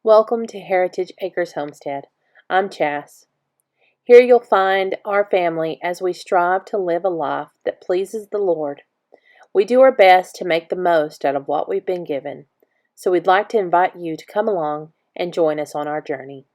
Welcome to Heritage Acres Homestead. I'm Chas. Here you'll find our family as we strive to live a life that pleases the Lord. We do our best to make the most out of what we've been given, so we'd like to invite you to come along and join us on our journey.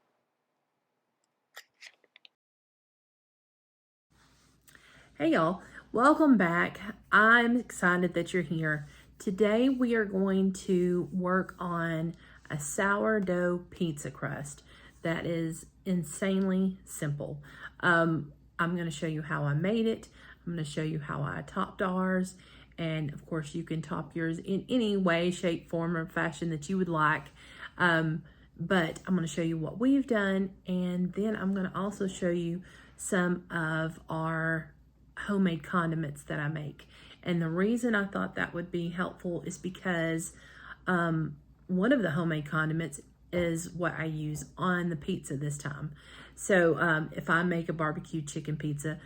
Hey y'all, welcome back. I'm excited that you're here. Today we are going to work on a sourdough pizza crust that is insanely simple. I'm going to show you how I made it. I'm going to show you how I topped ours. And of course you can top yours in any way, shape, form, or fashion that you would like. But I'm going to show you what we've done. And then I'm going to also show you some of our homemade condiments that I make. And the reason I thought that would be helpful is because one of the homemade condiments is what I use on the pizza this time. So if I make a barbecue chicken pizza,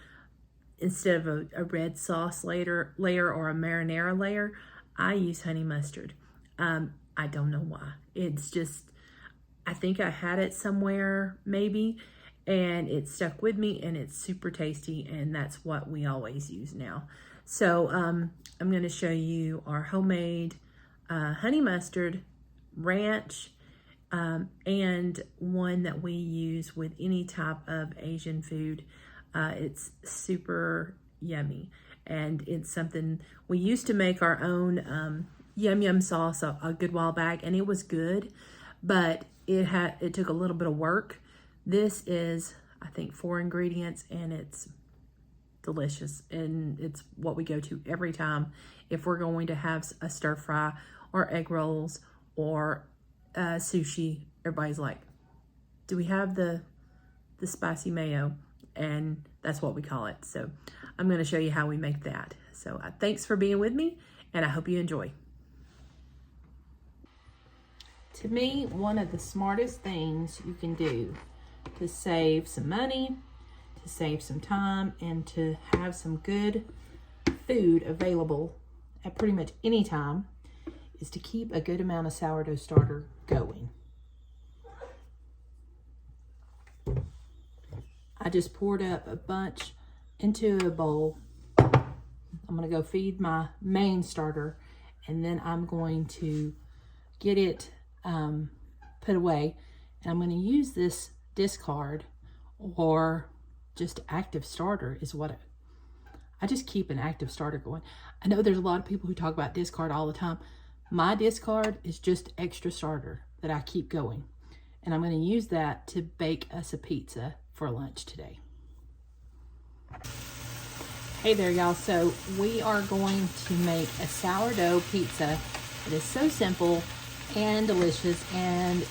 instead of a red sauce layer or a marinara layer, I use honey mustard. I don't know why. It's just, I think I had it somewhere maybe, and it stuck with me, and it's super tasty, and that's what we always use now. So I'm going to show you our homemade honey mustard, ranch, and one that we use with any type of Asian food. It's super yummy, and it's something we used to make our own yum yum sauce a good while back, and it was good, but it took a little bit of work. This is, I think, 4 ingredients, and it's delicious, and it's what we go to every time if we're going to have a stir fry or egg rolls or sushi. Everybody's like, do we have the spicy mayo? And that's what we call it. So I'm going to show you how we make that. So thanks for being with me, and I hope you enjoy. To me, one of the smartest things you can do to save some money, to save some time, and to have some good food available at pretty much any time is to keep a good amount of sourdough starter going. I just poured up a bunch into a bowl. I'm going to go feed my main starter, and then I'm going to get it put away, and I'm going to use this discard or just active starter is what I just keep an active starter going. I know there's a lot of people who talk about discard all the time. My discard is just extra starter that I keep going, and I'm going to use that to bake us a pizza for lunch today. Hey there y'all, so we are going to make a sourdough pizza. It is so simple and delicious, and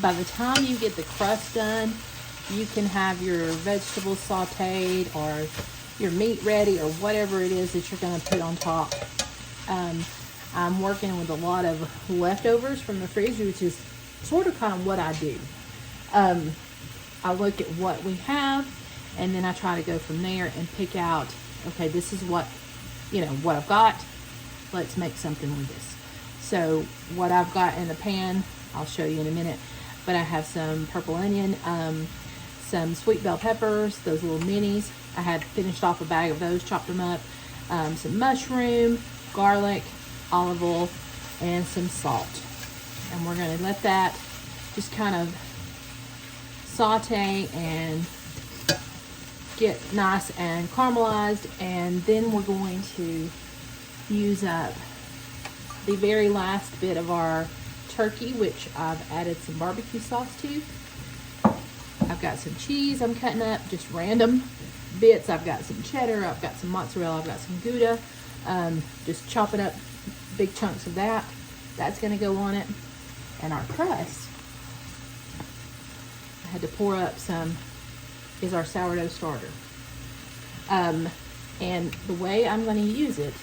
by the time you get the crust done, you can have your vegetables sauteed or your meat ready or whatever it is that you're going to put on top. I'm working with a lot of leftovers from the fridge, which is sort of kind of what I do. I look at what we have, and then I try to go from there and pick out, okay, this is what I've got. Let's make something with this. So what I've got in the pan, I'll show you in a minute, but I have some purple onion, some sweet bell peppers, those little minis. I had finished off a bag of those, chopped them up, some mushroom, garlic, olive oil, and some salt. And we're going to let that just kind of saute and get nice and caramelized, and then we're going to use up the very last bit of our turkey, which I've added some barbecue sauce to. I've got some cheese I'm cutting up, just random bits. I've got some cheddar, I've got some mozzarella, I've got some Gouda. Just chopping up big chunks of that. That's going to go on it. And our crust, I had to pour up some, is our sourdough starter. And the way I'm going to use it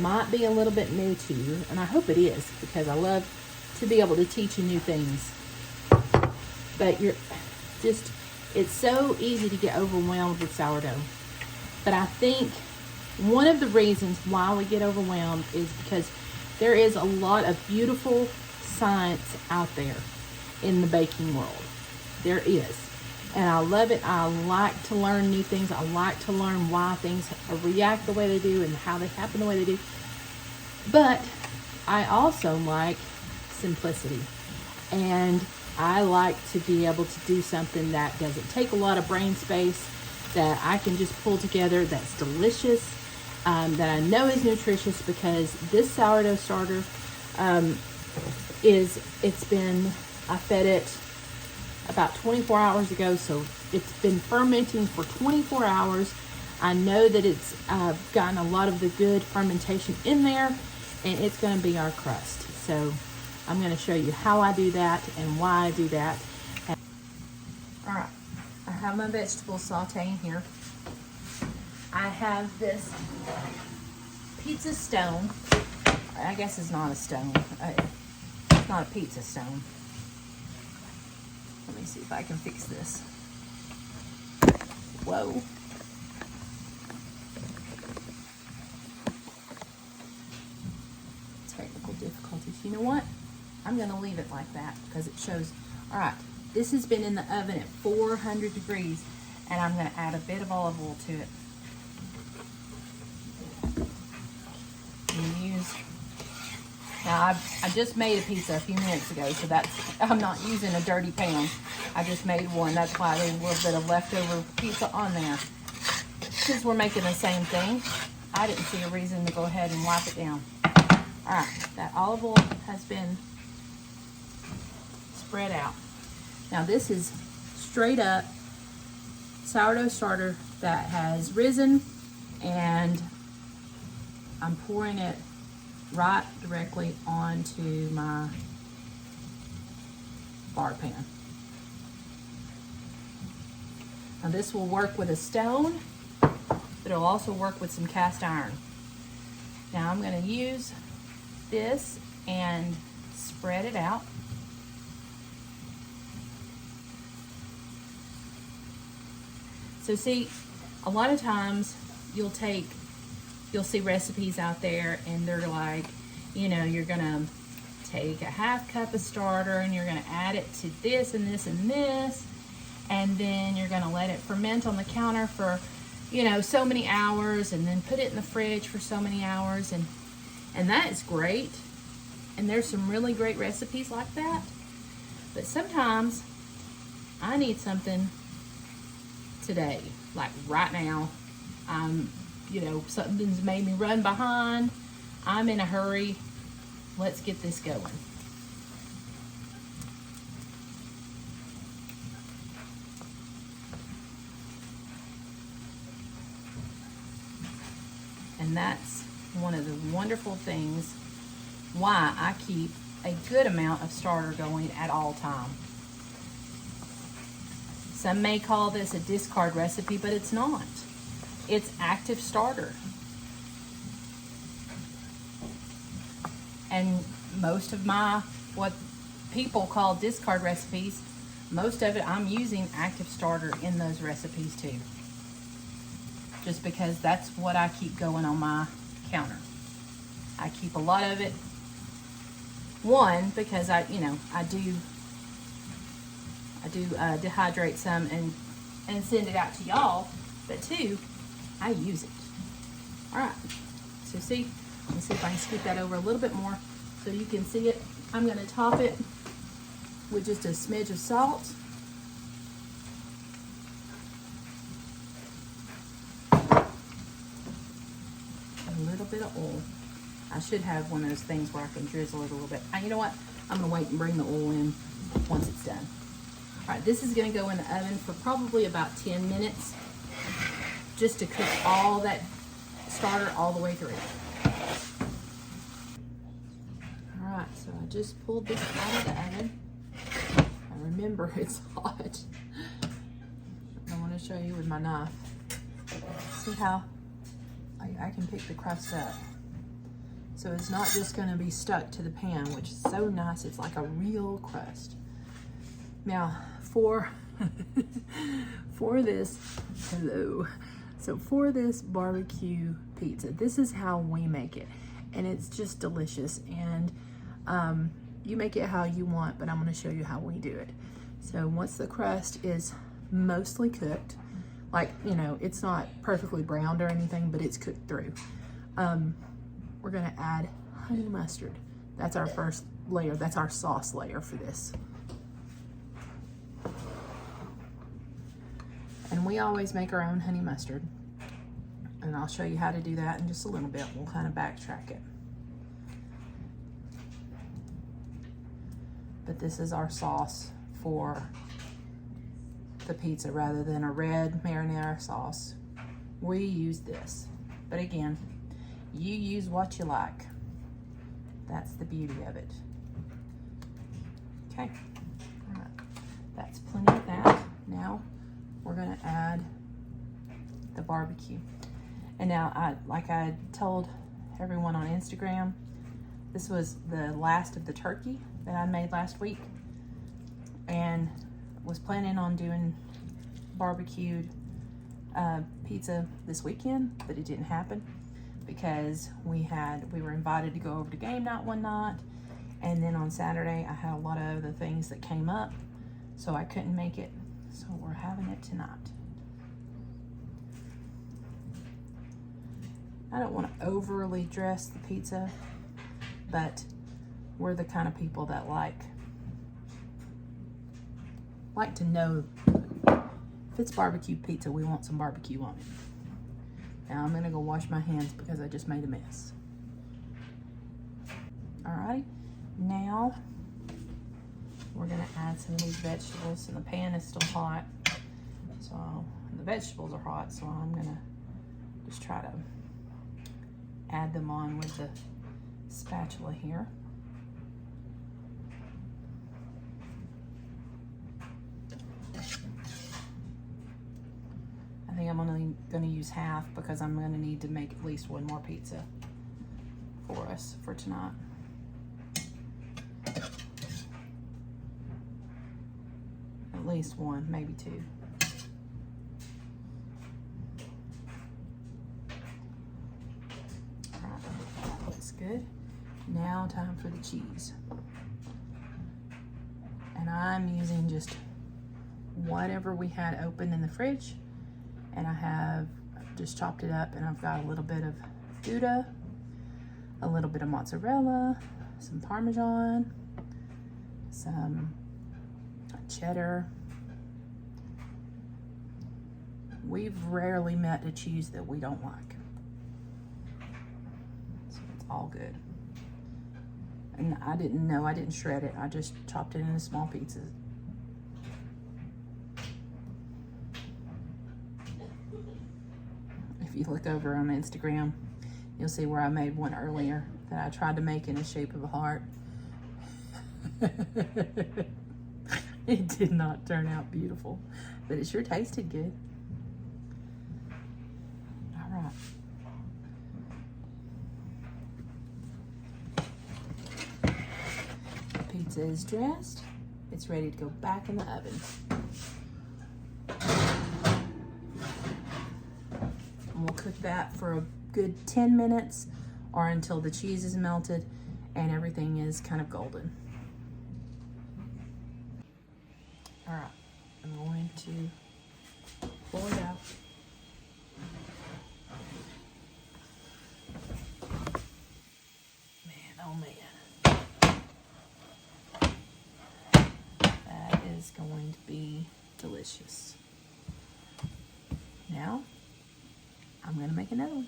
might be a little bit new to you, and I hope it is, because I love to be able to teach you new things. But it's so easy to get overwhelmed with sourdough. But I think one of the reasons why we get overwhelmed is because there is a lot of beautiful, science out there in the baking world. There is. And I love it. I like to learn new things. I like to learn why things react the way they do and how they happen the way they do. But I also like simplicity. And I like to be able to do something that doesn't take a lot of brain space, that I can just pull together, that's delicious, that I know is nutritious, because this sourdough starter I fed it about 24 hours ago, so it's been fermenting for 24 hours. I know that it's gotten a lot of the good fermentation in there, and it's going to be our crust. So I'm going to show you how I do that and why I do that. All right, I have my vegetables sauteing here. I have this pizza stone. I guess it's not a stone. It's not a pizza stone. Let me see if I can fix this. Whoa. Technical difficulties. You know what? I'm going to leave it like that because it shows. All right, this has been in the oven at 400 degrees, and I'm going to add a bit of olive oil to it. Now, I just made a pizza a few minutes ago, so I'm not using a dirty pan. I just made one. That's why there's a little bit of leftover pizza on there. Since we're making the same thing, I didn't see a reason to go ahead and wipe it down. All right, that olive oil has been spread out. Now, this is straight up sourdough starter that has risen, and I'm pouring it right directly onto my lard pan. Now, this will work with a stone, but it'll also work with some cast iron. Now, I'm going to use this and spread it out. So see, a lot of times you'll see recipes out there and they're like, you know, you're gonna take a half cup of starter and you're gonna add it to this and this and this, and then you're gonna let it ferment on the counter for, you know, so many hours, and then put it in the fridge for so many hours, and that is great. And there's some really great recipes like that. But sometimes I need something today, like right now. You know, something's made me run behind. I'm in a hurry. Let's get this going. And that's one of the wonderful things why I keep a good amount of starter going at all times. Some may call this a discard recipe, but it's not. It's active starter. And most of what people call discard recipes, most of it I'm using active starter in those recipes too. Just because that's what I keep going on my counter. I keep a lot of it. One, because I do dehydrate some and send it out to y'all. But two, I use it. All right, so see, let's see if I can scoot that over a little bit more so you can see it. I'm going to top it with just a smidge of salt. A little bit of oil. I should have one of those things where I can drizzle it a little bit. You know what? I'm going to wait and bring the oil in once it's done. All right, this is going to go in the oven for probably about 10 minutes. Just to cook all that starter all the way through. All right, so I just pulled this out of the oven. And remember, it's hot. I want to show you with my knife. See how I can pick the crust up. So it's not just going to be stuck to the pan, which is so nice. It's like a real crust. Now, for this, hello. So for this barbecue pizza, this is how we make it. And it's just delicious. And You make it how you want, but I'm going to show you how we do it. So once the crust is mostly cooked, like, you know, it's not perfectly browned or anything, but it's cooked through, we're going to add honey mustard. That's our first layer. That's our sauce layer for this. And we always make our own honey mustard. And I'll show you how to do that in just a little bit. We'll kind of backtrack it. But this is our sauce for the pizza rather than a red marinara sauce. We use this. But again, you use what you like. That's the beauty of it. Okay, all right. That's plenty of that. Now we're gonna add the barbecue. And now, like I told everyone on Instagram, this was the last of the turkey that I made last week, and was planning on doing barbecued pizza this weekend, but it didn't happen because we were invited to go over to game night one night, and then on Saturday I had a lot of other things that came up, so I couldn't make it. So we're having it tonight. I don't want to overly dress the pizza, but we're the kind of people that like to know if it's barbecue pizza, we want some barbecue on it. Now I'm gonna go wash my hands because I just made a mess. All right, now we're gonna add some of these vegetables, and the pan is still hot. So the vegetables are hot, so I'm gonna just try to add them on with the spatula here. I think I'm only gonna use half because I'm gonna need to make at least one more pizza for us for tonight. At least one, maybe two. All right, that looks good. Now time for the cheese. And I'm using just whatever we had open in the fridge. And I have just chopped it up, and I've got a little bit of Gouda, a little bit of mozzarella, some Parmesan, some cheddar. We've rarely met a cheese that we don't like. So it's all good. And I didn't shred it. I just chopped it into small pieces. If you look over on Instagram, you'll see where I made one earlier that I tried to make in the shape of a heart. It did not turn out beautiful, but it sure tasted good. All right. The pizza is dressed. It's ready to go back in the oven. And we'll cook that for a good 10 minutes or until the cheese is melted and everything is kind of golden. All right, I'm going to pull it out. Man, oh man. That is going to be delicious. Now, I'm going to make another one.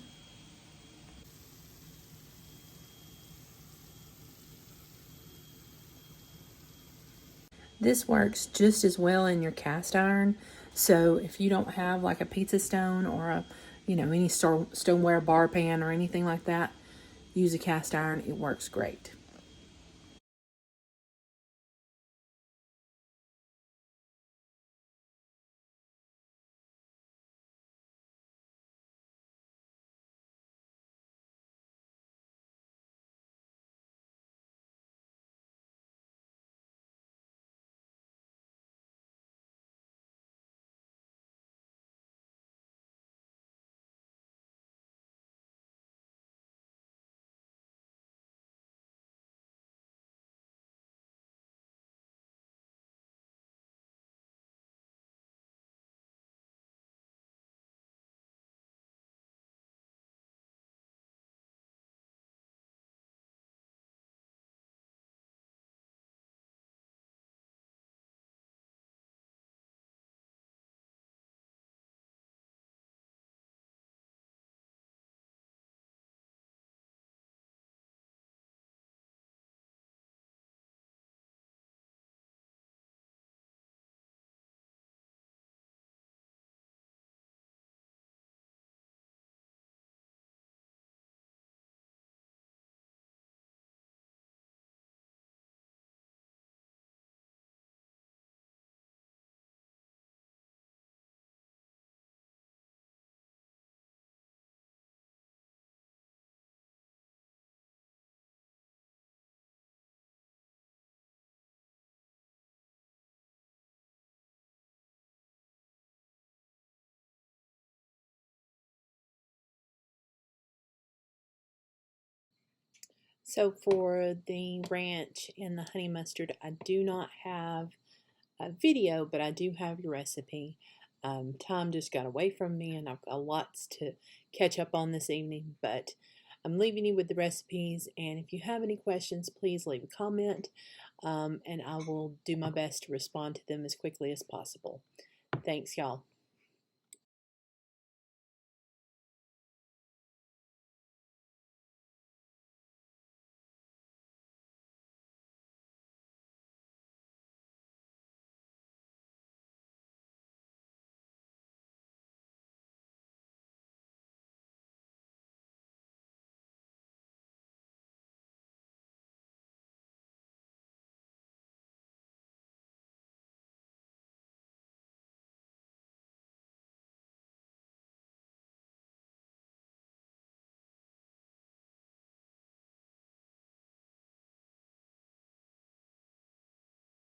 This works just as well in your cast iron. So if you don't have like a pizza stone or a, any stoneware bar pan or anything like that, use a cast iron. It works great. So for the ranch and the honey mustard, I do not have a video, but I do have your recipe. Time just got away from me, and I've got lots to catch up on this evening, but I'm leaving you with the recipes, and if you have any questions, please leave a comment, and I will do my best to respond to them as quickly as possible. Thanks, y'all.